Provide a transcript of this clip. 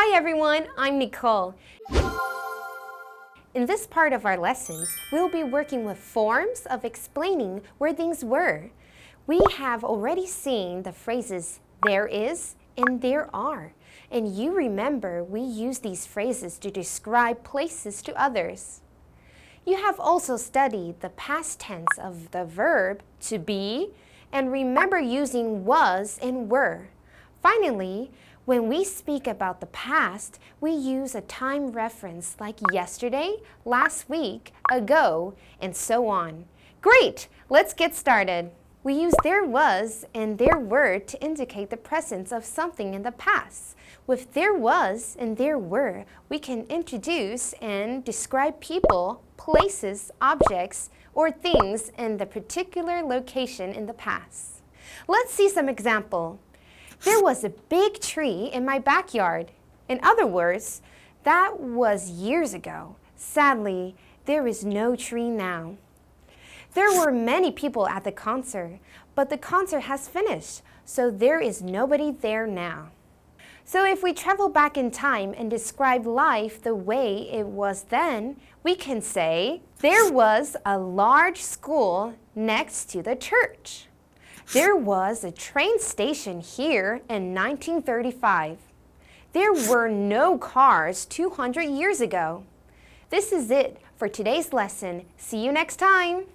Hi everyone, I'm Nicole. In this part of our lessons, we'll be working with forms of explaining where things were. We have already seen the phrases there is and there are. And you remember we use these phrases to describe places to others. You have also studied the past tense of the verb to be and remember using was and were. Finally, when we speak about the past, we use a time reference like yesterday, last week, ago, and so on. Great! Let's get started. We use there was and there were to indicate the presence of something in the past. With there was and there were, we can introduce and describe people, places, objects, or things in the particular location in the past. Let's see some example. There was a big tree in my backyard. In other words, that was years ago. Sadly, there is no tree now. There were many people at the concert, but the concert has finished, so there is nobody there now. So if we travel back in time and describe life the way it was then, we can say, there was a large school next to the church. There was a train station here in 1935. There were no cars 200 years ago. This is it for today's lesson. See you next time.